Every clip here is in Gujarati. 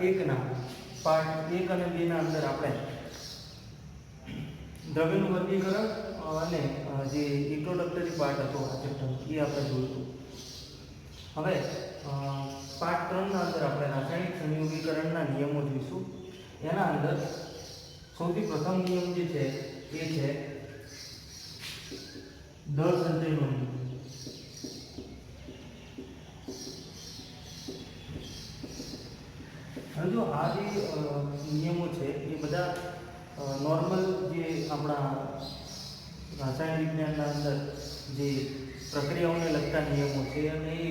1 ના પાર્ટ 1 અને 2 ના અંદર આપણે દ્રવ્યનું વર્ગીકરણ અને જે ઇન્ટ્રોડક્ટરી પાર્ટ હતો આ ચેપ્ટર એ આપણે જોયું. હવે પાર્ટ 3 ના અંદર આપણે રાસાયણિક સંયોગીકરણના નિયમો જોઈશું. એના અંદર સૌથી પ્રથમ નિયમ જે છે એ છે દળ સંચયનો નિયમ. હવે જો આ જે નિયમો છે એ બધા નોર્મલ જે આપણા રાસાયણિક વિજ્ઞાનના અંદર જે પ્રક્રિયાઓને લગતા નિયમો છે અને એ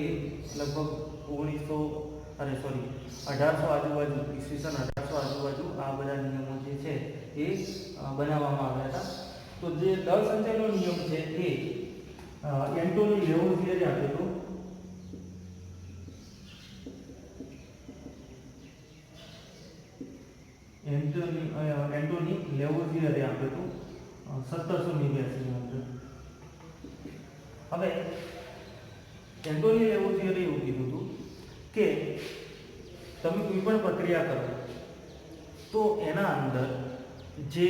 લગભગ 1800 આજુબાજુ ઈસવીસન 1800 આજુબાજુ આ બધા નિયમો જે છે એ બનાવવામાં આવ્યા હતા. તો જે દળ સંચયનો નિયમ છે એ એન્ટોની લેવોઝિયરે આપ્યો હતો. એન્ટોની લેવોઝિયરે આપ્યો હતો 1789 ની અંદર. હવે એન્ટોની લેવોઝિયરે એવું કીધું હતું કે તમે કોઈ પણ પ્રક્રિયા કરો તો એના અંદર જે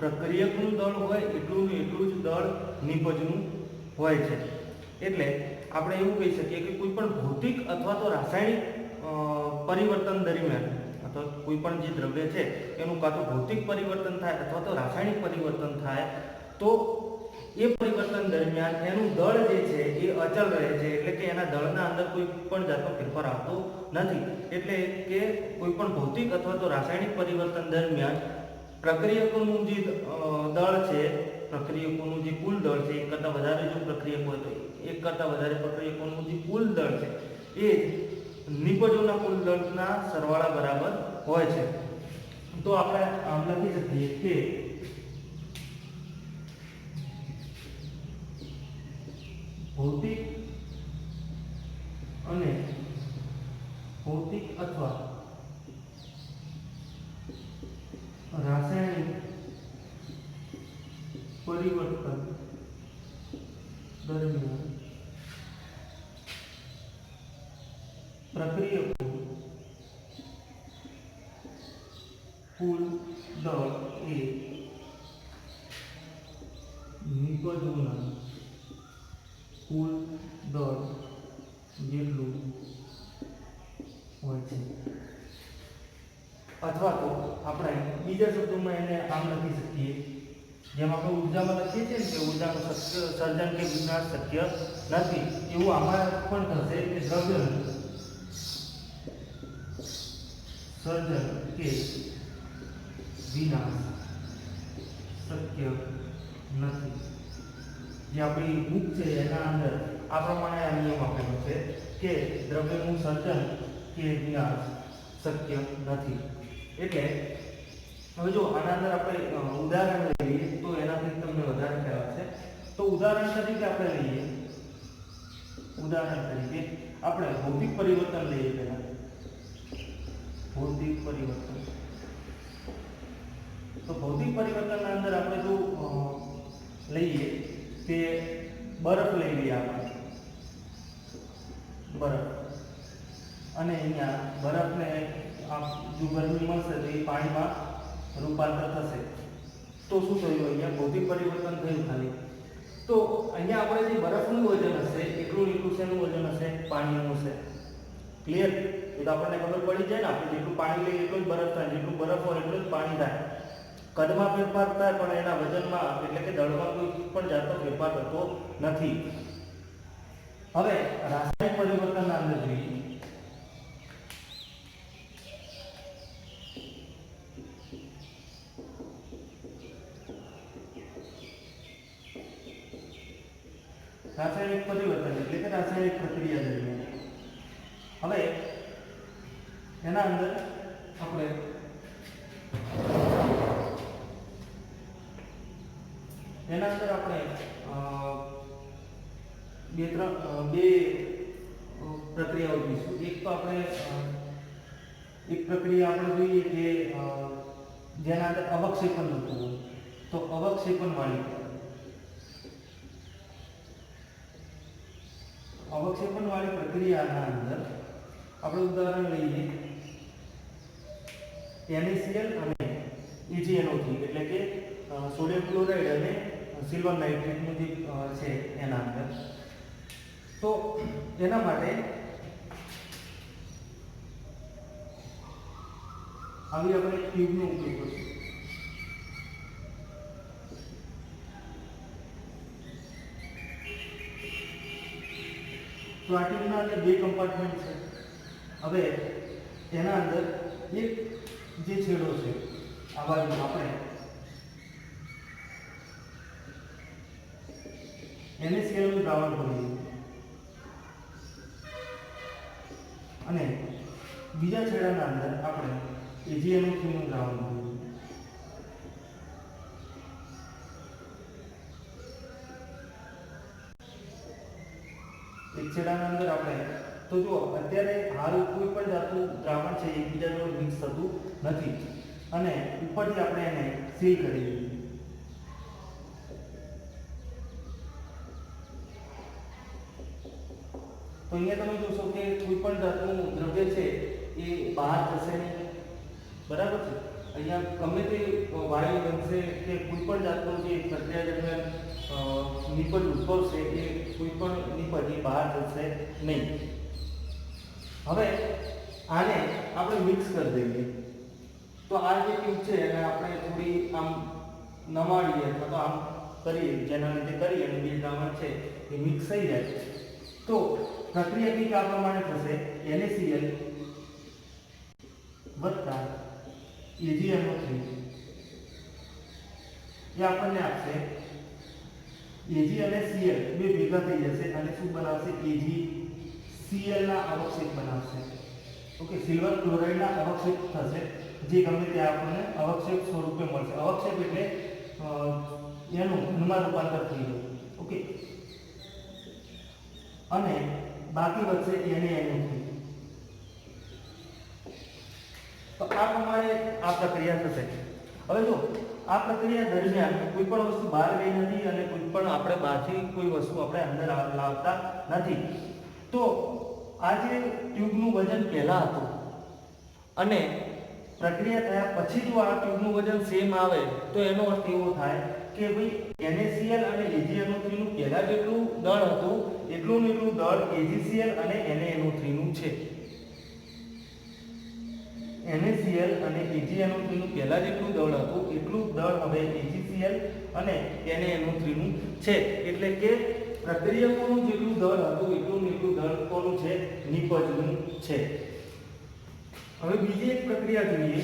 પ્રક્રિયકનું દળ હોય એટલું જ દળ નિપજનું હોય છે. એટલે આપણે એવું કહી શકીએ કે કોઈ પણ ભૌતિક અથવા તો રાસાયણિક પરિવર્તન દરમિયાન અથવા કોઈ પણ જે દ્રવ્ય છે એનું કાં તો ભૌતિક પરિવર્તન થાય અથવા તો રાસાયણિક પરિવર્તન થાય તો એ પરિવર્તન દરમિયાન એનું દળ જે છે એ અચલ રહે છે. એટલે કે એના દળના અંદર કોઈ પણ જાતનો ફેરફાર આવતો નથી. એટલે કે કોઈ પણ ભૌતિક અથવા તો રાસાયણિક પરિવર્તન દરમિયાન પ્રક્રિયકોનું જે દળ છે, પ્રક્રિયકોનું જે કુલ દળ છે, એક કરતાં વધારે જો પ્રક્રિયક હોય તો એક કરતાં વધારે પ્રક્રિયકોનું જે કુલ દળ છે એ નિપજોના કુલ દળના સરવાળા બરાબર હોય છે. તો આપણે આમ લખી શકીએ કે ભૌતિક અથવા રાસાયણિક પરિવર્તન દરમિયાન પ્રક્રિયકો કુલ દળ એ નિપજોના કુલ દળ જેટલું હોય છે. અથવા તો આપણે બીજા શબ્દોમાં એને આમ લખી શકીએ, જેમ આપણે ઉર્જામાં લખીએ છીએ ને કે ઉર્જાનું સર્જન કે વિનાશ શક્ય નથી, એવું આમાં પણ થશે કે દ્રવ્યનું સર્જન કે વિનાશ શક્ય નથી. જે આપણી બુક છે એના અંદર આ પ્રમાણે આ નિયમ આપેલો છે કે દ્રવ્યનું સર્જન કે વિનાશ શક્ય નથી. એટલે હવે જો આના અંદર આપણે ઉદાહરણ લઈએ તો એનાથી તમને વધારે ખ્યાલ આવશે. તો ઉદાહરણ તરીકે આપણે ભૌતિક પરિવર્તન લઈએ. પહેલા ભૌતિક પરિવર્તન. તો ભૌતિક પરિવર્તનના અંદર આપણે જો લઈએ કે બરફ લઈ લઈએ આપણે બરફ, અને અહીંયા બરફને જો ગરમી મળશે તો એ પાણીમાં રૂપાંતર થશે. તો શું થયું? અહીંયા ભૌતિક પરિવર્તન થયું ખાલી. તો અહીંયા આપણે જે બરફનું વજન હશે એટલું શેનું વજન હશે? પાણીનું હશે. ક્લિયર? એ તો આપણને ખબર પડી જાય ને, આપણે જેટલું પાણી લઈએ એટલું જ બરફ થાય, જેટલું બરફ હોય એટલું જ પાણી થાય. કદમાં ફેરફાર થાય પણ એના વજનમાં એટલે કે દળમાં કોઈ પણ જાતનો ફેરફાર થતો નથી. હવે રાસાયણિક પરિવર્તનના અંદર જોઈએ. રાસાયણિક પરિવર્તન એટલે કે રાસાયણિક પ્રક્રિયા દરમિયાન હવે એના અંદર આપણે બે પ્રક્રિયાઓ જોઈશું. એક પ્રક્રિયા આપણે જોઈએ કે જેના અંદર અવક્ષેપન થતું હોય, તો અવક્ષેપન વાળી પ્રક્રિયાના અંદર આપણે ઉદાહરણ લઈએ NaCl અને AgNO3 એટલે કે સોડિયમ ક્લોરાઇડ અને સિલ્વર નાઇટ્રેટનું જે છે એના અંદર. તો એના માટે આવી આપણે ટ્યુબનો ઉપયોગ કરીશું. તો આ ટ્યુબના અંદર બે કમ્પાર્ટમેન્ટ છે. હવે એના અંદર એક જે છેડો છે આ બાજુ આપણે NaCl નું દ્રાવણ ભરીએ અને બીજા છેડાના અંદર આપણે AgNO3 નું દ્રાવણ ભરીએ. એક છેડાના અંદર આપણે તો જો અત્યારે હાલ કોઈ પણ જાતનું દ્રાવણ છે એકબીજા જોડે મિક્સ થતું નથી અને ઉપરથી આપણે એને સીલ કરી દઈએ. તો અહીંયા તમે જોશો કે કોઈ પણ જાતનું દ્રવ્ય છે એ બહાર જશે નહીં, બરાબર છે. અહીંયા ગમે તે વાયુ બનશે કે કોઈ પણ જાતનું જે પ્રક્રિયા દરમિયાન નિપજ ઉદ્ભવશે એ કોઈ પણ નિપજ એ બહાર જશે નહીં. હવે આને આપણે મિક્સ કરી દઈએ. તો આ જે ટ્યુબ છે એને આપણે થોડી આમ નમાડીએ અથવા તો આમ કરીએ, જેના લીધે કરી અને બે દ્રાવણ છે એ મિક્સ થઈ જાય. તો પ્રક્રિયા કંઈક આ પ્રમાણે થશે. NaCl વત્તા AgNO3 એ આપણને આપશે Ag અને Cl બે ભેગા થઈ જશે અને શું બનાવશે? AgCl ના અવક્ષેપ બનાવશે. ઓકે, સિલ્વર ક્લોરાઇડ ના અવક્ષેપ થશે, જે ગમે તે આપણને અવક્ષેપ સ્વરૂપે મળશે. અવક્ષેપ એટલે એનું ઘનમાં રૂપાંતર થઈ ગયું. ઓકે, અને બાકી વધશે NaNO3. તો આ પ્રમાણે આ પ્રક્રિયા થશે. હવે જો આ પ્રક્રિયા દરમિયાન કોઈ પણ વસ્તુ બહાર ગઈ નથી અને કોઈ પણ આપણે બહારથી કોઈ વસ્તુ આપણે અંદર લાવતા નથી. તો આ જે ટ્યુબનું વજન પહેલા હતું અને પ્રક્રિયા થયા પછી જો આ ટ્યુબનું વજન સેમ આવે તો એનો અર્થ એવો થાય કે ભાઈ NaCl અને AgNO3 નું પહેલા જેટલું દળ હતું એટલું ને એટલું દળ AgCl અને NaNO3 નું છે. NaCl અને AgNO3 નું પહેલા જેટલું દળ હતું એટલું દળ હવે AgCl અને NaNO3 નું છે. એટલે કે પ્રક્રિયકોનું જેટલું દળ હતું એટલું ને એટલું દળ કોનું છે? નિપજનું છે. હવે બીજી એક પ્રક્રિયા જોઈએ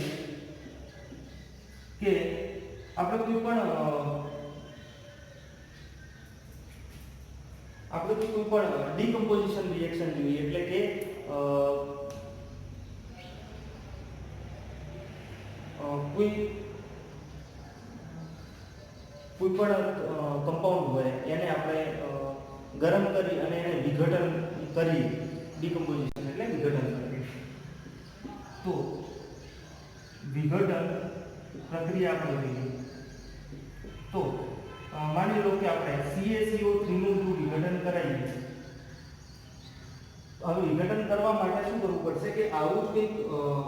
કે આપણે કોઈ પણ ડીકમ્પોઝિશન રિએક્શન જોઈએ, એટલે કે કોઈ પણ કમ્પાઉન્ડ હોય એને આપણે ગરમ કરી અને એને વિઘટન કરી, ડીકમ્પોઝિશન એટલે વિઘટન કરવી. તો વિઘટન પ્રક્રિયા આપણે જોઈએ તો માની લો કે આપણે CaCO3 નું જો વિઘટન કરાવીએ. હવે વિઘટન કરવા માટે શું કરવું પડશે કે આવું જ કંઈક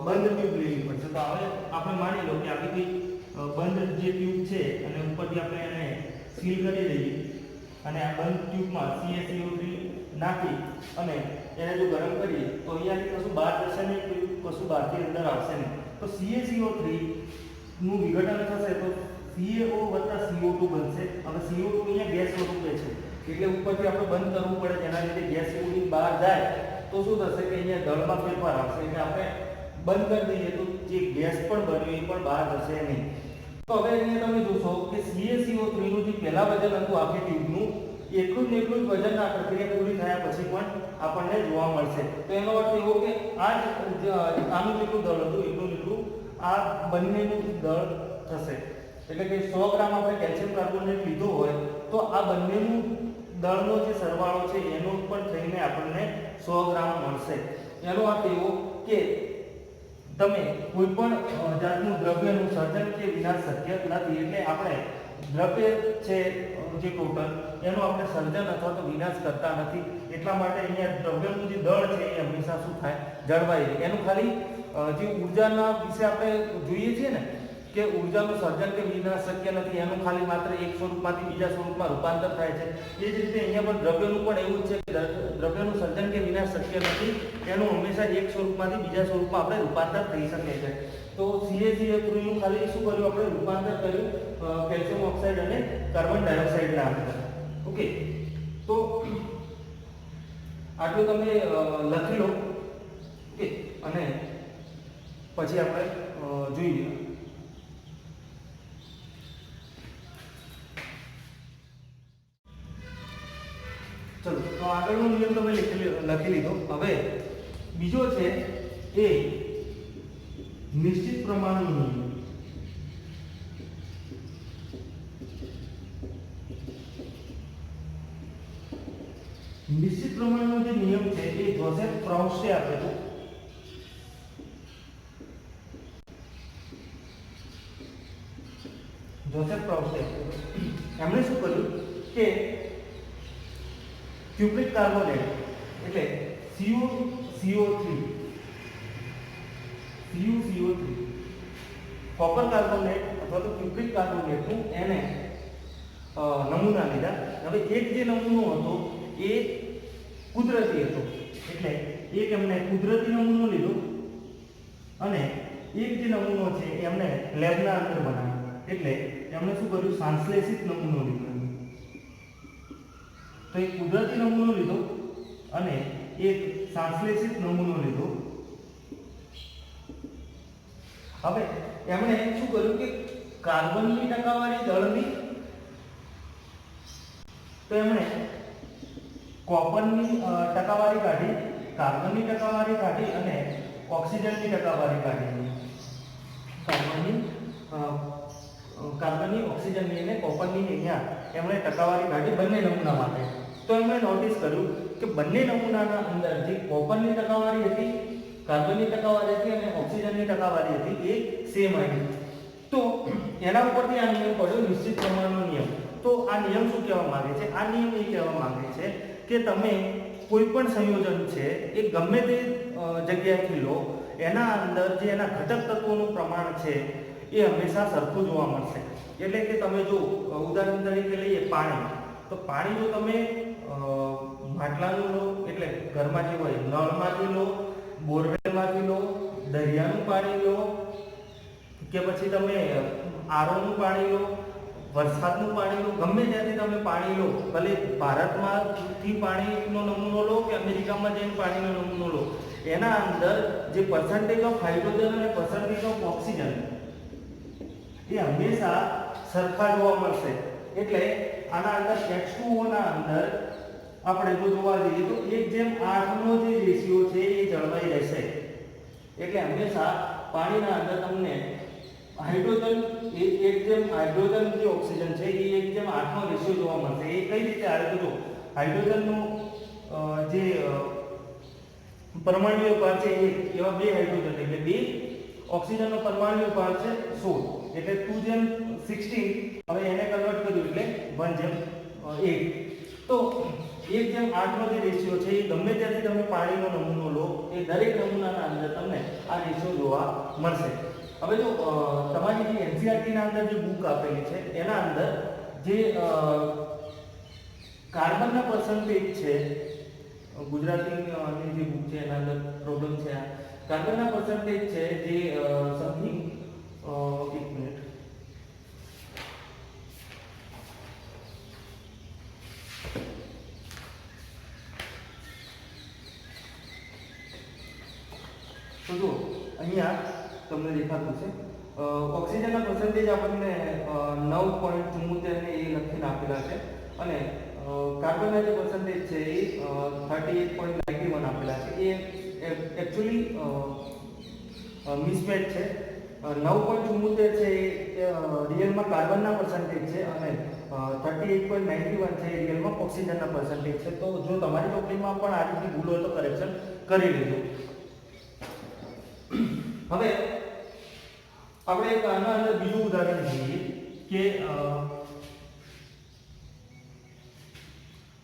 બંધ ટ્યુબ લેવી પડશે. તો હવે આપણે માની લો કે આવી કંઈક બંધ જે ટ્યુબ છે અને ઉપરથી આપણે એને સીલ કરી દઈએ અને આ બંધ ટ્યુબમાં CaCO3 નાખી અને એને જો ગરમ કરીએ તો અહીંયાથી કશું બહાર જશે નહીં, કશું બહારથી અંદર આવશે નહીં. તો CaCO3 નું વિઘટન થશે તો CaO વત્તા CO2 બનશે. હવે CO2 અહીંયા ગેસ સ્વરૂપે છે એટલે ઉપરથી આપણે બંધ કરવું પડે, જેના લીધે ગેસ ઉડી બહાર જાય તો શું થશે કે અહીંયા દળમાં ફેરફાર આવશે. એટલે આપણે બંધ કરી દઈએ તો જે ગેસ પણ બન્યો એ પણ બહાર જશે નહીં. તો હવે અહીંયા તમે જોશો કે CaCO3 નું જે પહેલા વજન હતું આખી ટ્યુબનું એટલું જ વજન આ પ્રક્રિયા પૂરી થયા પછી પણ આપણને જોવા મળશે. તો એનો અર્થ એવો કે આનું જેટલું દળ હતું એટલું આ બંનેનું દળ થશે. એટલે કે 100 ગ્રામ આપણે કેલ્શિયમ કાર્બોનેટ લીધો હોય તો આ બંનેનું દળનો જે સરવાળો છે એનો પણ થઈને આપણને 100 ગ્રામ મળશે. એનો અર્થ એવો કે તમે કોઈ પણ જાતનું દ્રવ્યનું સર્જન કે વિનાશ શક્ય નથી. એટલે આપણે દ્રવ્ય છે જે ટોટલ એનો આપણે સર્જન અથવા તો વિનાશ કરતા નથી. એટલા માટે અહીંયા દ્રવ્યનું જે દળ છે એ હંમેશા શું થાય? જળવાઈ રહે. એનું ખાલી જે ઉર્જાના વિશે આપણે જોઈએ છીએ ને કે ઉર્જાનું સર્જન કે વિનાશ શક્ય નથી, એનું ખાલી માત્ર એક સ્વરૂપમાંથી બીજા સ્વરૂપમાં રૂપાંતર થાય છે. એ જ રીતે અહીંયા પણ દ્રવ્યનું પણ એવું જ છે કે દ્રવ્યનું સર્જન કે વિનાશ શક્ય નથી, એનું હંમેશા એક સ્વરૂપમાંથી બીજા સ્વરૂપમાં આપણે રૂપાંતર થઈ શકે છે. તો CaCO3 નું ખાલી શું કર્યું આપણે રૂપાંતર કર્યું કેલ્શિયમ ઓક્સાઇડ અને કાર્બન ડાયોક્સાઇડના અંદર. ઓકે, તો આટલું તમે લખી લો. ઓકે, અને પછી આપણે જોઈએ. ચલો, તો આગળનો નિયમ તમે લખી લીધો. હવે બીજો છે એ નિશ્ચિત પ્રમાણનો નિયમ. નિશ્ચિત પ્રમાણનો જે નિયમ છે એ જોસેફ પ્રાઉસ્ટે આપેલો. જોસેફ પ્રાઉસ્ટે એમણે શું કર્યું કે ક્યુપ્રિક કાર્બોનેટ એટલે CuCO3 કોપર કાર્બોનેટ અથવા તો ક્યુપ્રિક કાર્બોનેટનું એને નમૂના લીધા. હવે એક જે નમૂનો હતો એ કુદરતી હતો, એટલે એક એમને કુદરતી નમૂનો લીધો અને એક જે નમૂનો છે એમને લેબના અંદર બનાવ્યો. એટલે એમણે શું કર્યું, સંશ્લેષિત નમૂનો લીધો. તો એક કુદરતી નમૂનો લીધો અને એક સંશ્લેષિત નમૂનો લીધો. હવે એમણે શું કર્યું કે કાર્બનની ટકાવારી દળની, તો એમણે કોપરની ટકાવારી કાઢી, કાર્બનની ટકાવારી કાઢી અને ઓક્સિજનની ટકાવારી કાઢી. કાર્બનની ઓક્સિજનની અને કોપરની અહીંયા એમણે ટકાવારી કાઢી બંને નમૂના માટે. તો એમણે નોટિસ કર્યું કે બંને નમૂનાના અંદર જે કોપરની ટકાવારી હતી, કાર્બનની ટકાવારી હતી અને ઓક્સિજનની ટકાવારી હતી એ સેમ આવી. તો એના ઉપરથી આ નિયમ પડ્યો, નિશ્ચિત પ્રમાણનો નિયમ. તો આ નિયમ શું કહેવા માંગે છે? આ નિયમ એ કહેવા માંગે છે કે તમે કોઈ પણ સંયોજન છે એ ગમે તે જગ્યાએથી લો, એના અંદર જે એના ઘટક તત્વોનું પ્રમાણ છે એ હંમેશા સરખું જોવા મળશે. એટલે કે તમે જો ઉદાહરણ તરીકે લઈએ પાણી, તો પાણી જો તમે માટલાનું લો એટલે ઘરમાં જે હોય નળમાંથી લો, બોરવેલમાંથી લો, દરિયાનું પાણી લો કે પછી તમે આરોનું પાણી લો, વરસાદનું પાણી લો, ગમે ત્યાંથી તમે પાણી લો, ભલે ભારતમાંથી પાણીનો નમૂનો લો કે અમેરિકામાં જઈને પાણીનો નમૂનો લો, એના અંદર જે પર્સન્ટેજ ઓફ હાઇડ્રોજન અને પર્સન્ટેજ ઓફ ઓક્સિજન એ હંમેશા સરખા જોવા મળશે. એટલે આના અંદર H2O ના અંદર આપણે જો જોવા જઈએ તો 1:8 નો જે રેશિયો છે એ જળવાઈ રહેશે. એટલે હંમેશા પાણીના અંદર તમને હાઇડ્રોજન હાઇડ્રોજન જે ઓક્સિજન છે એ 1:8 નો રેશિયો જોવા મળશે. એ કઈ રીતે આવે તો જો હાઇડ્રોજનનો જે પરમાણુય ભાર છે એવા 2 હાઇડ્રોજન એટલે 2, ઓક્સિજનનો પરમાણુય ભાર છે 16 એટલે 2:16. હવે એને કન્વર્ટ કર્યું એટલે 1:8. તો 1:8 નો જે રેશિયો છે એ ગમે ત્યાંથી તમે પાણીનો નમૂનો લો એ દરેક નમૂનાના અંદર તમને આ રેશિયો જોવા મળશે. હવે જો તમારી જે NCERT ના અંદર જે બુક આપેલી છે એના અંદર જે કાર્બનના પર્સન્ટેજ છે, ગુજરાતીની જે બુક છે એના અંદર પ્રોબ્લેમ છે. આ કાર્બનના પર્સન્ટેજ છે જે સમથિંગ 1 મિનિટ તો જો અહીંયા તમને દેખાતું છે ઓક્સિજનના પર્સન્ટેજ આપણને 9.74 ને એ લખીને આપેલા છે અને કાર્બનના જે પર્સન્ટેજ છે એ 38.91 આપેલા છે. એ એકચ્યુઅલી મિસમેચ છે. 9.74 છે એ રિયલમાં કાર્બનના પર્સન્ટેજ છે અને 38.91 છે એ રિયલમાં ઓક્સિજનના પર્સન્ટેજ છે. તો જો તમારી ચોપડીમાં પણ આ રીતની ભૂલ હોય તો કરેક્શન કરી લેજો. હવે આપણે એક આના અંદર બીજું ઉદાહરણ જોઈએ કે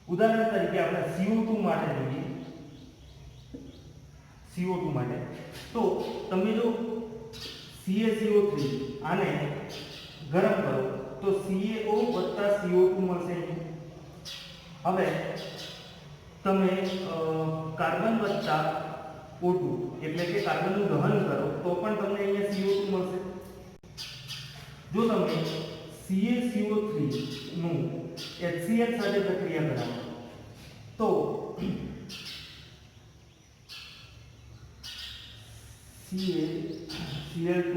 ઉદાહરણ તરીકે આપણે CO2 માટે જોઈએ. CO2 માટે તો તમે જો CaCO3 આને ગરમ કરો તો CaO CO2 મળશે. હવે તમે કાર્બન O2 એટલે કે કાર્બનનું દહન કરો તો પણ તમને અહીંયા CO2 મળશે. જો તમે CaCO3 નું HCl સાથે પ્રક્રિયા કરાવો તો Cl2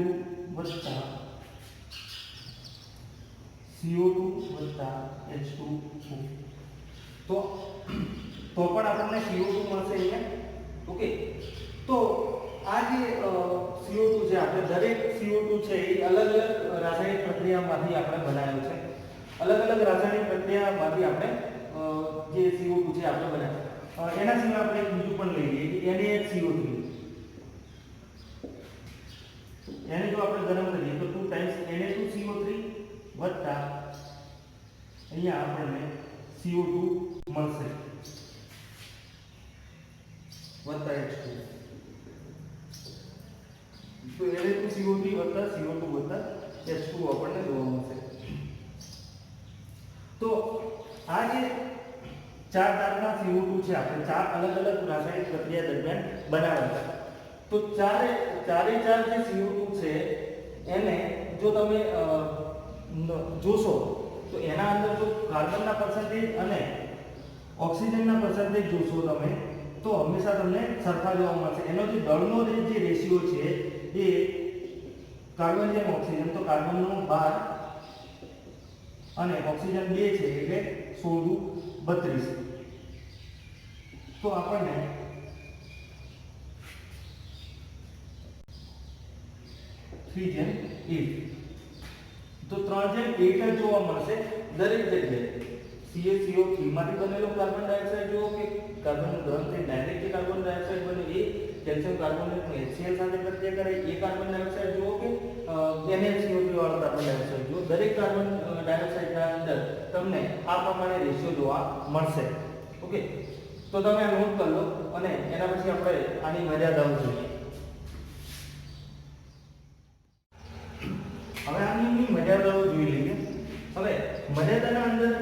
CO2 H2O તો પણ આપણને CO2 મળશે અહીંયા. ઓકે, તો આ જે CO2 છે આપણે દરેક CO2 છે એ અલગ અલગ રાસાયણિક પ્રક્રિયામાંથી આપણે બનાવ્યો છે. અલગ અલગ રાસાયણિક પ્રક્રિયામાંથી આપણે જે CO2 છે આપણે બનાવ્યો. એના સિવાય આપણે એક બીજું પણ લઈ લઈએ કે NaHCO3. એને જો આપણે ગરમ કરીએ તો 2 ટાઈમ્સ Na2CO3 વત્તા અહીંયા આપણને CO2 મળશે વત્તા H2. તો Na2CO3 વત્તા CO2 વત્તા H2 આપણને જોવા મળશે. તો આ જે ચાર ટાઈપના CO2 છે આપણે ચાર અલગ અલગ રાસાયણિક પ્રક્રિયા દરમિયાન બનાવ્યા હતા. તો ચારે ચાર જે CO2 છે એને જો તમે જોશો તો એના અંદર જો કાર્બનના પર્સન્ટેજ અને ઓક્સિજનના પર્સન્ટેજ જોશો તમે તો હંમેશા તમને સરખા જોવા મળશે. એનો જે દળનો જે રેશિયો છે એ કાર્બન જેમ ઓક્સિજન તો કાર્બનનો 12 અને ઓક્સિજન 2 છે એટલે 16 32. તો આપણને 3:8 તો 3:8 જ જોવા મળશે દરેક જગ્યાએ. CaCO3 માંથી બનેલો કાર્બન ડાયોક્સાઇડ જુઓ કે કાર્બનનું દહન થઈ ડાયરેક્ટ જે કાર્બન ડાયોક્સાઇડ બને એ કેલ્શિયમ કાર્બોનેટનું HCl સાથે પ્રક્રિયા કરે એ કાર્બન ડાયોક્સાઇડ જુઓ કે NaCO3 વાળો કાર્બન ડાયોક્સાઇડ જુઓ, દરેક કાર્બન ડાયોક્સાઇડના અંદર તમને આ પ્રમાણે રેશિયો જોવા મળશે. ઓકે, તો તમે આ નોટ કરી લો અને એના પછી આપણે આની મર્યાદાઓ જોઈએ. હવે આની મર્યાદાઓ જોઈ લઈએ. હવે મર્યાદાના અંદર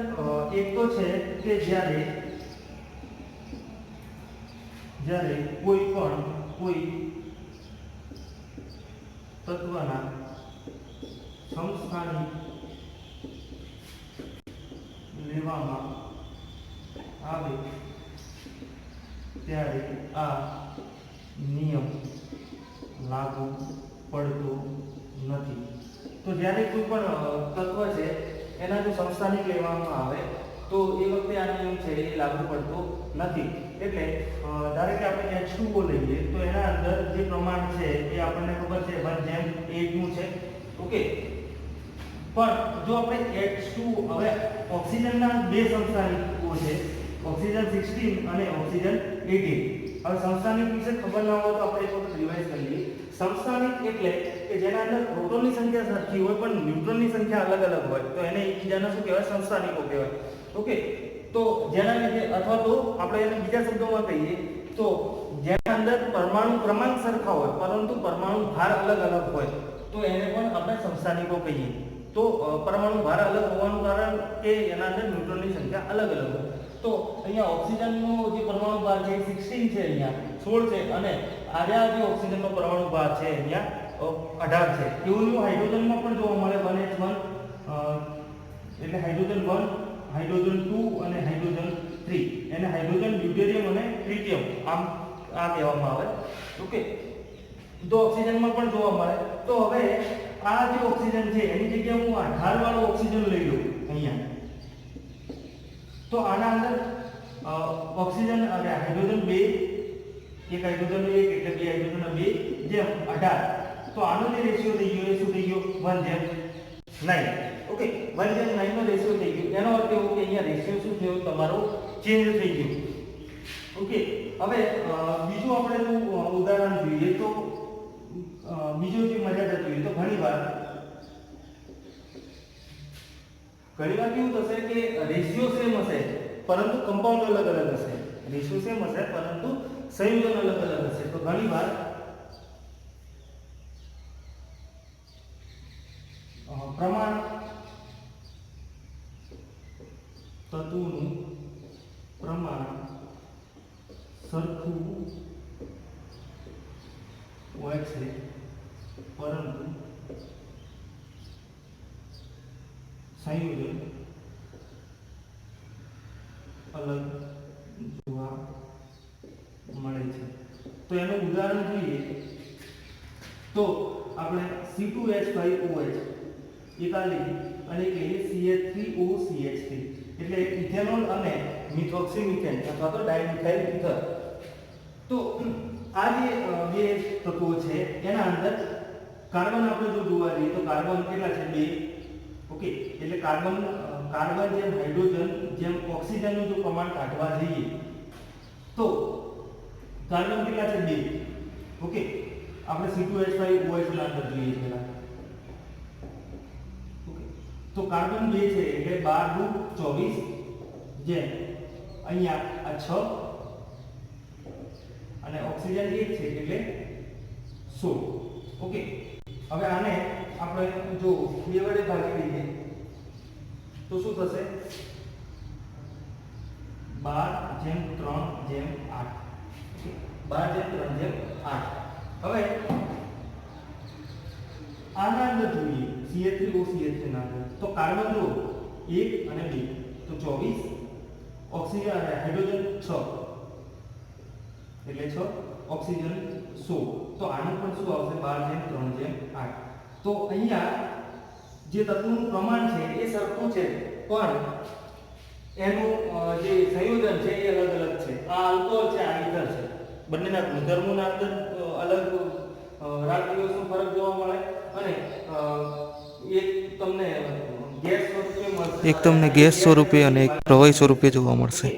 એક તો છે કે જ્યારે કોઈ તત્વના સમસ્થાનિક લેવામાં આવે ત્યારે આ નિયમ લાગુ પડતો નથી. તો જ્યારે કોઈ પણ તત્વ છે એના જો સમસ્થાનિક લેવામાં આવે તો એ વખતે આ નિયમ છે એ લાગુ પડતો નથી. એટલે ધારો કે આપણે H2O લઈએ તો એના અંદર જે પ્રમાણ છે એ આપણને ખબર છે 1:8 નું છે. ઓકે, પણ જો આપણે H2 હવે ઓક્સિજનના બે સમસ્થાનિકો છે, ઓક્સિજન 16 અને ઓક્સિજન 18. હવે સમસ્થાનિક વિશે ખબર ના હોય તો આપણે એક વખત રિવાઇઝ કરી લઈએ. સમસ્થાનિક એટલે કે જેના અંદર પ્રોટોનની સંખ્યા સરખી હોય પણ ન્યુટ્રોનની સંખ્યા અલગ અલગ હોય તો એને એકબીજાને શું કહેવાય? સમસ્થાનિકો કહેવાય. ઓકે, તો જેના લીધે અથવા તો આપણે એને બીજા શબ્દોમાં કહીએ તો જેના અંદર પરમાણુ ક્રમાંક સરખા હોય પરંતુ પરમાણુ ભાર અલગ અલગ હોય તો એને પણ આપણે સમસ્થાનિકો કહીએ. તો પરમાણુ ભાર અલગ હોવાનું કારણ કે એના અંદર ન્યુટ્રોનની સંખ્યા અલગ અલગ હોય. તો અહીંયા ઓક્સિજનનો જે પરમાણુ ભાર છે 16 છે, અહીંયા 16 છે અને આ જે ઓક્સિજનનો પરમાણુ ભાર છે અહીંયા 18 છે. એવું હાઇડ્રોજનમાં પણ જોવા મળે 1H1 એટલે હાઇડ્રોજન 1, હાઇડ્રોજન 2 અને હાઇડ્રોજન 3. એને હાઇડ્રોજન ડ્યુટેરિયમ અને ટ્રિટિયમ આમ આ કહેવામાં આવે. ઓકે, તો ઓક્સિજનમાં પણ જોવા મળે. તો હવે આ જે ઓક્સિજન છે એની જગ્યાએ હું 18 વાળો ઓક્સિજન લઈ લઉં અહીંયા તો આના અંદર ઓક્સિજન અને હાઇડ્રોજન 2 એક હાઇડ્રોજન 1 એટલે બે હાઇડ્રોજન 2 જેમ 18. તો આનો જે રેશિયો થઈ ગયો એ શું થઈ ગયો? 1:9. ઓકે, 1:9 નો રેશિયો થઈ ગયો. એનો અર્થ એવો કે અહીંયા રેશિયો શું થયો? તમારો ચેન્જ થઈ ગયો. ઓકે, હવે બીજું આપણે જો ઉદાહરણ જોઈએ તો બીજો જે મર્યાદા જોઈએ તો ઘણીવાર કેવું થશે કે રેશિયો સેમ હશે પરંતુ કમ્પાઉન્ડ અલગ અલગ હશે. રેશિયો સેમ હશે પરંતુ સંયોજન અલગ અલગ હશે. તો ઘણીવાર પ્રમાણ તત્વોનું પ્રમાણ સરખું હોય છે, પરંતુ સંયોજન અલગ જોવા મળે છે. તો એનું ઉદાહરણ જોઈએ તો આપણે C2H5OH એકાલી અને કહીએ CH3OCH3 એટલે ઇથેનોલ અને મિથોક્સીમિથેન અથવા તો ડાયમિથાઇલ ઇથર. તો આ જે બે તત્વો છે એના અંદર કાર્બન આપણે જો જોવા જઈએ તો કાર્બન કેટલા છે? 2. ઓકે, એટલે કાર્બન જેમ હાઇડ્રોજન જેમ ઓક્સિજનનું જો પ્રમાણ કાઢવા જઈએ તો કાર્બન કેટલા છે? 2. ઓકે, આપણે C2H5OH ના અંદર જોઈએ પહેલા. ઓકે, તો કાર્બન 2 છે એટલે 12 * 24 જેમ અહીંયા આ 6 અને ઓક્સિજન 1 છે એટલે 16. ઓકે, હવે આને આપણે જો 2 વડે ભાગી દઈએ તો શું થશે? 12/3/8. ઓકે, 12/3/8. હવે આના અંદર જોઈએ CH3OCH3 ના અંદર તો કાર્બન જો 1 અને 2 તો 24, ઓક્સિજન અને હાઇડ્રોજન 6 એટલે 6, ઓક્સિજન 16. તો આનું પણ શું આવશે? 12/3/8. તો અહીંયા જે તત્વોનું પ્રમાણ છે એ સરખું છે, પણ એનું જે સંયોજન છે એ અલગ અલગ છે. આ આલ્કોહોલ છે, આ ઇથર છે. બંનેના ગુણધર્મોના અંદર અલગ રાત દિવસનો ફરક જોવા મળે અને એક તમને ગેસ સ્વરૂપે મળશે, એક તમને ગેસ સ્વરૂપે અને એક પ્રવાહી સ્વરૂપે જોવા મળશે.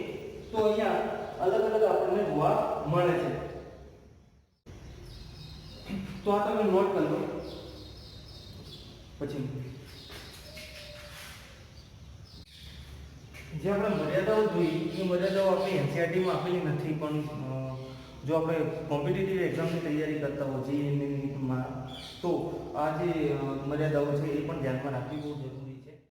તો અહીંયા અલગ અલગ આપણને જોવા મળે છે. તો આ તમે નોટ કરી લો. પછી જે આપણે મર્યાદાઓ જોઈ એ મર્યાદાઓ આપણી એનસીઆરટીમાં આપેલી નથી, પણ જો આપણે કોમ્પિટિટિવ એક્ઝામની તૈયારી કરતા હોય જીએનએમાં તો આ જે મર્યાદાઓ છે એ પણ ધ્યાનમાં રાખવી બહુ જરૂરી છે.